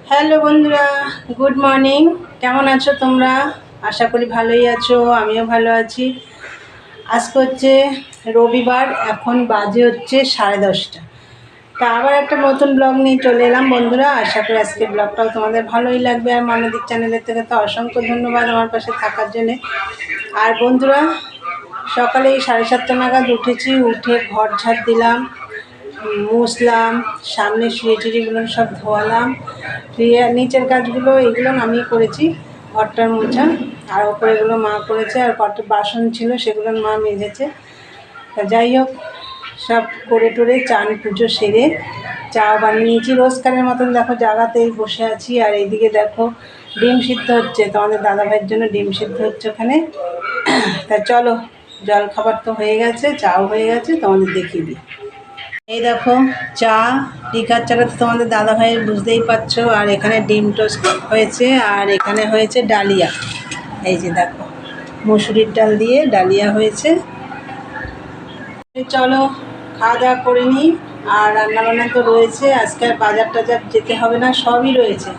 Hello বন্ধুরা, good morning. কেমন আছো তোমরা? আশা করি ভালোই আছো, আমিও ভালো আছি। আজকে হচ্ছে রবিবার, এখন বাজে হচ্ছে 10:30। তা আবার একটা নতুন ব্লগ নিয়ে চলে এলাম বন্ধুরা। আশা করি আজকের ব্লগটাও তোমাদের ভালোই লাগবে। আর মানবিক চ্যানেলের থেকে তো অসংখ্য ধন্যবাদ আমার পাশে থাকার জন্যে। আর বন্ধুরা, সকালে 7:30 নাগাদ উঠেছি, উঠে ঘর ঝাড় দিলাম, মুছলাম, সামনে সিঁড়িটিগুলো সব ধোয়ালাম, ধুয়ে নিচের কাজগুলো এগুলো আমি করেছি, ঘরটার মোছা। আর ওপরেগুলো মা করেছে, আর কটা বাসন ছিল সেগুলো মা মেজেছে। তা যাই হোক, সব করে টোরে চান পুজো সেরে চা বানিয়ে নিয়েছি রোজকারের মতন। দেখো জায়গাতেই বসে আছি, আর এইদিকে দেখো ডিম সিদ্ধ হচ্ছে, তোমাদের দাদাভাইয়ের জন্য ডিম সিদ্ধ হচ্ছে ওখানে। তা চলো, জল খাবার তো হয়ে গেছে, চাও হয়ে গেছে, তোমাদের দেখিয়ে দিই। এই দেখো চা, লিকার চাটা তো তোমাদের দাদাভাইয়ের বুঝতেই পারছো। আর এখানে ডিম টোস্ট হয়েছে, আর এখানে হয়েছে ডালিয়া। এই যে দেখো, মুসুরির ডাল দিয়ে ডালিয়া হয়েছে। চলো খাওয়া দাওয়া করে নিই। আর রান্নাবান্না তো রয়েছে, আজকে আর বাজার টাজার যেতে হবে না, সবই রয়েছে,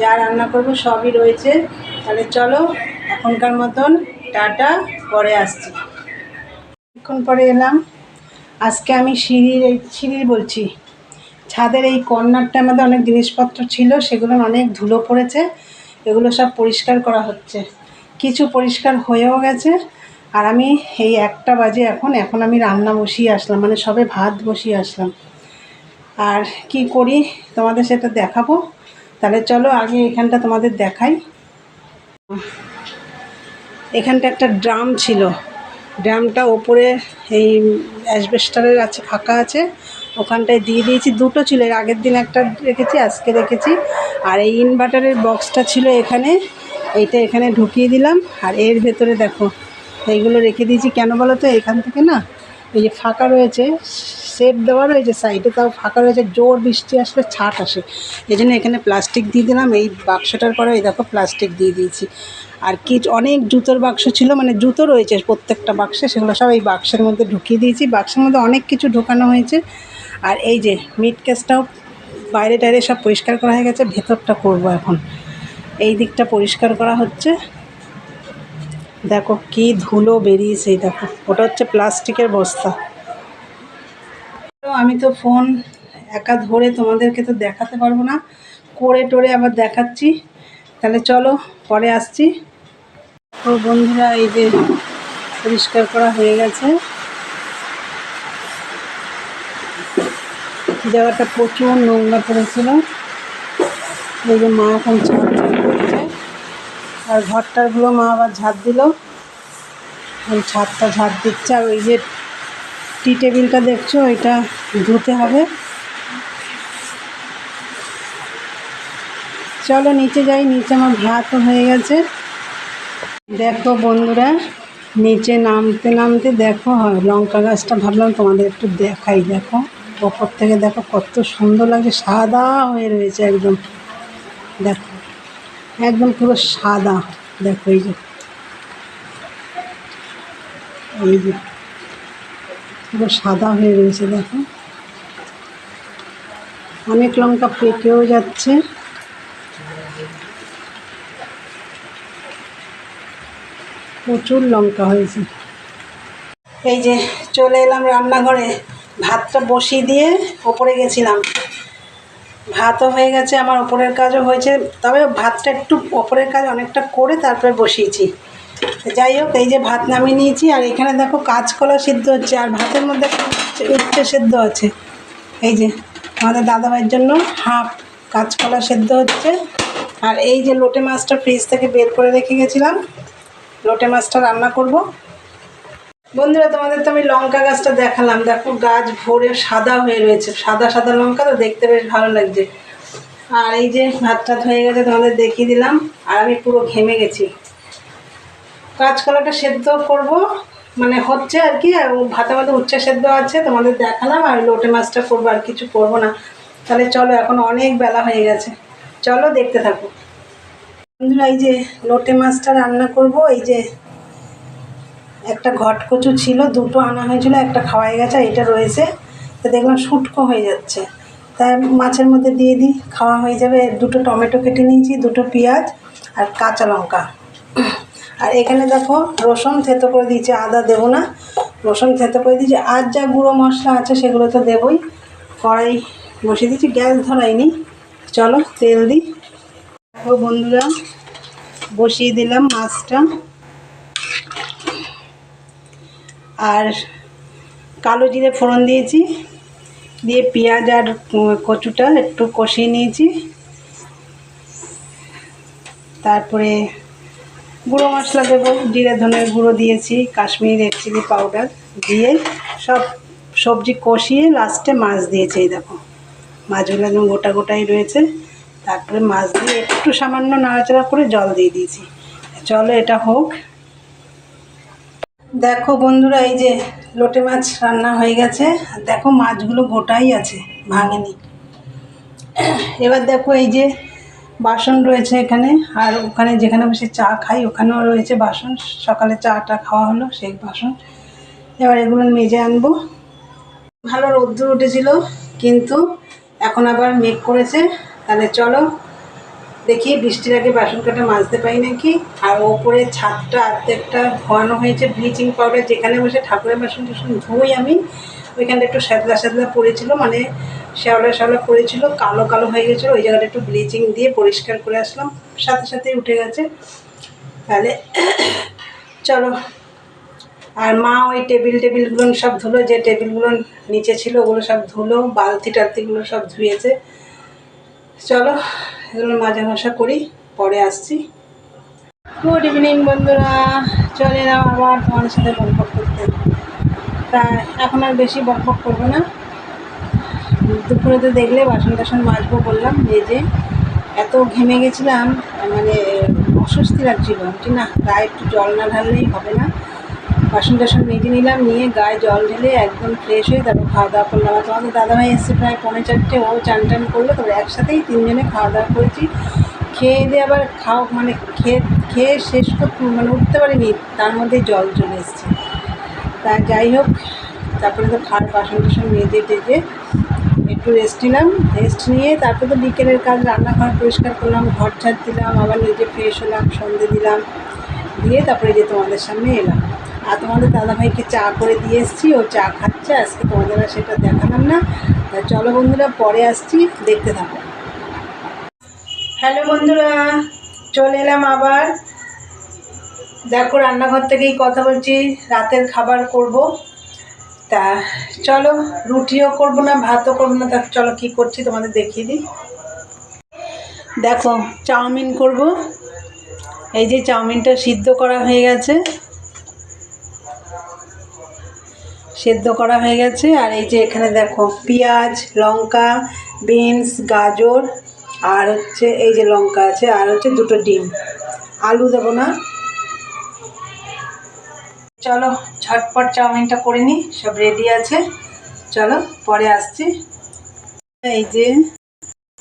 যা রান্না করবো সবই রয়েছে। তাহলে চলো এখনকার মতন টাটা, পরে আসছি। অনেকক্ষণ পরে এলাম। আজকে আমি সিঁড়ির বলছি, ছাদের এই কর্নারটার মধ্যে অনেক জিনিসপত্র ছিল, সেগুলো অনেক ধুলো পড়েছে, এগুলো সব পরিষ্কার করা হচ্ছে। কিছু পরিষ্কার হয়েও গেছে। আর আমি এই 1টা বাজে এখন আমি রান্না বসিয়ে আসলাম, মানে সবে ভাত বসিয়ে আসলাম। আর কি করি তোমাদের সেটা দেখাবো। তাহলে চলো আগে এখানটা তোমাদের দেখাই। এখানটা একটা ড্রাম ছিল, ড্রামটা ওপরে এই অ্যাসবেস্টারের আছে, ফাঁকা আছে, ওখানটায় দিয়ে দিয়েছি। দুটো ছিল, এর আগের দিন একটা রেখেছি, আজকে রেখেছি। আর এই ইনভার্টারের বক্সটা ছিল এখানে, এইটা এখানে ঢুকিয়ে দিলাম। আর এর ভেতরে দেখো এইগুলো রেখে দিয়েছি। কেন বলো তো, এখান থেকে না এই যে ফাঁকা রয়েছে, সেট দেওয়া রয়েছে সাইডে, তাও ফাঁকা রয়েছে, জোর বৃষ্টি আসলে ছাট আসে, এই জন্য এখানে প্লাস্টিক দিয়ে দিলাম। এই বাক্সটার পরে এই দেখো প্লাস্টিক দিয়ে দিয়েছি। আর কি অনেক জুতোর বাক্স ছিল, মানে জুতো রয়েছে প্রত্যেকটা বাক্সে, সেগুলো সব এই বাক্সের মধ্যে ঢুকিয়ে দিয়েছি। বাক্সের মধ্যে অনেক কিছু ঢোকানো হয়েছে। আর এই যে মিট কেসটাও বাইরে টাইরে সব পরিষ্কার করা হয়ে গেছে, ভেতরটা করব এখন। এই দিকটা পরিষ্কার করা হচ্ছে। দেখো কি ধুলো বেরিয়েছে, দেখো ওটা হচ্ছে প্লাস্টিকের বস্তা। আমি তো ফোন একা ধরে তোমাদেরকে তো দেখাতে পারবো না, করে টোরে আবার দেখাচ্ছি। তাহলে চলো পরে আসছি। তো বন্ধুরা, এই যে পরিষ্কার করা হয়ে গেছে, জায়গাটা প্রচুর নোংরা পড়েছিল। এই যে মা এখন ঝাড় করছে, আর ঘরটারগুলো মা আবার ঝাড় দিল, ওই ছাদটা ঝাড় দিচ্ছে। আর ওই যে টি টেবিলটা দেখছো, ওইটা ধুতে হবে। চলো নিচে যাই, নিচে আমার ভাতও হয়ে গেছে। দেখো বন্ধুরা, নিচে নামতে নামতে দেখো লঙ্কা গাছটা ভাবলাম তোমাদের একটু দেখাই। দেখো ওপর থেকে দেখো কত সুন্দর লাগছে, সাদা হয়ে রয়েছে একদম। দেখো একদম পুরো সাদা। দেখো এই যে পুরো সাদা হয়ে রয়েছে। দেখো অনেক লঙ্কা পেকেও যাচ্ছে। প্রচুর লঙ্কা হয়েছে। এই যে চলে এলাম রান্নাঘরে, ভাতটা বসিয়ে দিয়ে ওপরে গেছিলাম। ভাতও হয়ে গেছে, আমার ওপরের কাজও হয়েছে, তবে ভাতটা একটু ওপরের কাজ অনেকটা করে তারপরে বসিয়েছি। যাই হোক, এই যে ভাত নামিয়ে নিয়েছি। আর এখানে দেখো কাঁচকলা সিদ্ধ হচ্ছে, আর ভাতের মধ্যে উচ্ছে সেদ্ধ আছে। এই যে আমাদের দাদাভাইয়ের জন্য হাফ কাঁচকলা সেদ্ধ হচ্ছে। আর এই যে লোটে মাছটা ফ্রিজ থেকে বের করে রেখে গেছিলাম, লোটে মাছটা রান্না করব। বন্ধুরা, তোমাদের তো আমি লঙ্কা গাছটা দেখালাম, দেখো গাছ ভরে সাদা হয়ে রয়েছে, সাদা সাদা লঙ্কা, তো দেখতে বেশ ভালো লাগছে। আর এই যে ভাত টাত হয়ে গেছে, তোমাদের দেখিয়ে দিলাম। আর আমি পুরো ঘেমে গেছি। কাঁচকলাটা সেদ্ধ করব, মানে হচ্ছে আর কি। আর ভাতের মধ্যে উচ্ছে সেদ্ধ আছে, তোমাদের দেখালাম। আর লোটে মাছটা করবো, আর কিছু করবো না। তাহলে চলো, এখন অনেক বেলা হয়ে গেছে, চলো দেখতে থাকো বন্ধুরা। এই যে লোটে মাছটা রান্না করব। এই যে একটা ঘটকচু ছিল, দুটো আনা হয়েছিল, একটা খাওয়াই গেছে, এটা রয়েছে। তো দেখলাম শুটকো হয়ে যাচ্ছে, তার মাছের মধ্যে দিয়ে দিই, খাওয়া হয়ে যাবে। দুটো টমেটো কেটে নিয়েছি, দুটো পেঁয়াজ আর কাঁচা লঙ্কা। আর এখানে দেখো রসুন থেতো করে দিয়েছি, আদা দেবো না, রসুন থেতো করে দিয়েছি। আর যা গুঁড়ো মশলা আছে সেগুলো তো দেবই। কড়াই বসিয়ে দিয়েছি, গ্যাস ধরাইনি। চলো তেল দিই। দেখো বন্ধুরা, বসিয়ে দিলাম মাছটা। আর কালো জিরে ফোড়ন দিয়েছি, দিয়ে পেঁয়াজ আর কচুটা একটু কষিয়ে নিয়েছি। তারপরে গুঁড়ো মশলা দেবো, জিরে ধনের গুঁড়ো দিয়েছি, কাশ্মীরি রেড চিলি পাউডার দিয়ে সব সবজি কষিয়ে লাস্টে মাছ দিয়েছি। এই দেখো মাছগুলো একদম গোটা গোটাই রয়েছে। তারপরে মাছ দিয়ে একটু সামান্য নাড়াচাড়া করে জল দিয়ে দিয়েছি। চলো এটা হোক। দেখো বন্ধুরা, এই যে লোটে মাছ রান্না হয়ে গেছে। দেখো মাছগুলো গোটাই আছে, ভাঙেনি। এবার দেখো এই যে বাসন রয়েছে এখানে, আর ওখানে যেখানে বসে চা খাই ওখানেও রয়েছে বাসন। সকালে চাটা খাওয়া হলো সেই বাসন। এবার এগুলো মেজে আনবো। ভালো রোদ্দুর উঠেছিল, কিন্তু এখন আবার মেঘ করেছে। তাহলে চলো দেখি বৃষ্টির আগে বাসন কাটা মাজতে পাই নাকি। আর ওপরে ছাদটা অর্ধেকটা ধোয়ানো হয়েছে ব্লিচিং পাউডার, যেখানে বসে ঠাকুরের বাসন টাসন ধুই আমি। ওইখানটা একটু শ্যাদলা শ্যাদলা পড়েছিল, মানে শ্যাওলা শ্যাওলা পড়েছিল, কালো কালো হয়ে গেছিলো। ওই জায়গাটা একটু ব্লিচিং দিয়ে পরিষ্কার করে আসলাম, সাথে সাথেই উঠে গেছে। তাহলে চলো। আর মা ওই টেবিলগুলো সব ধুলো, যে টেবিলগুলো নিচে ছিল ওগুলো সব ধুলো, বালতি টালতিগুলো সব ধুয়েছে। চলো এগুলো মাজা ঘষা করি, পরে আসছি। গুড ইভিনিং বন্ধুরা, চলে এলাম আবার তোমাদের সাথে বকবক করতে। তা এখন আর বেশি বকবক করবো না। দুপুরে তো দেখলে বাসন টাসন মাজবো বললাম, মেজে এত ঘেমে গেছিলাম, মানে অস্বস্তি লাগছিল। না, গায়ে একটু জল না ঢাললেই হবে না। বাসন টাসন মেজে নিলাম, নিয়ে গায়ে জল ঢেলে একদম ফ্রেশ হয়ে তারপর খাওয়া দাওয়া করলাম। আর তোমাদের দাদাভাই এসছে প্রায় 3:45, ও চান টান করলো। তারপরে একসাথেই তিনজনে খাওয়া দাওয়া করেছি। খেয়ে দিয়ে আবার মানে খেয়ে শেষ করতে মানে উঠতে পারিনি, তার মধ্যে জল চলে এসছে। তা যাই হোক, তারপরে তো বাসন টাসন মেজে টেজে একটু রেস্ট নিলাম। রেস্ট নিয়ে তারপরে তো বিকেলের কাজ, রান্নাঘর পরিষ্কার করলাম, ঘর ঝাড় দিলাম, আবার নিজে ফ্রেশ হলাম, সন্ধে দিলাম, দিয়ে তারপরে যে তোমাদের সামনে এলাম। আর তোমাদের দাদাভাইকে চা করে দিয়ে এসেছি, ও চা খাচ্ছে। আজকে তোমাদের আর সেটা দেখালাম না। তা চলো বন্ধুরা, পরে আসছি, দেখতে থাকো। হ্যালো বন্ধুরা, চলে এলাম আবার। দেখো রান্নাঘর থেকেই কথা বলছি, রাতের খাবার করব। তা চলো, রুটিও করব না, ভাতও করব না। তা চলো কী করছি তোমাদের দেখিয়ে দিই। দেখো চাউমিন করব। এই যে চাউমিনটা সিদ্ধ করা হয়ে গেছে, আর এই যে এখানে দেখো পেঁয়াজ, লঙ্কা, বিনস, গাজর, আর হচ্ছে এই যে লঙ্কা আছে, আর হচ্ছে দুটো ডিম। আলু দেবো না। চলো ঝটপট চাউমিনটা করে নিই, সব রেডি আছে। চলো পরে আসছি। এই যে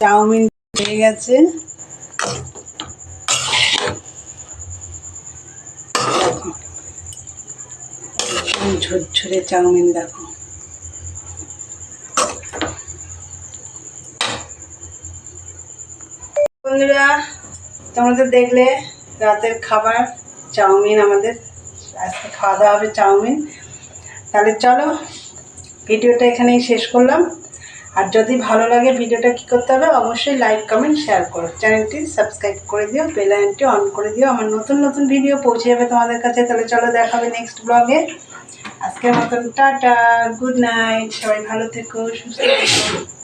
চাউমিন হয়ে গেছে। ঝরঝরে চাউমিন দেখো। বন্ধুরা, তোমরা তো দেখলে রাতের খাবার চাউমিন। আমাদের আজকে খাওয়া দাওয়া হবে চাউমিন। তাহলে চলো ভিডিওটা এখানেই শেষ করলাম। আর যদি ভালো লাগে ভিডিওটা কী করতে হবে, অবশ্যই লাইক কমেন্ট শেয়ার করো, চ্যানেলটি সাবস্ক্রাইব করে দিও, বেল আইকনটি অন করে দিও। আমার নতুন নতুন ভিডিও পৌঁছে যাবে তোমাদের কাছে। তাহলে চলো দেখা হবে নেক্সট ব্লগে। আজকের মতন টাটা, গুড নাইট, সবাই ভালো থেকো, সুস্থ থেকো।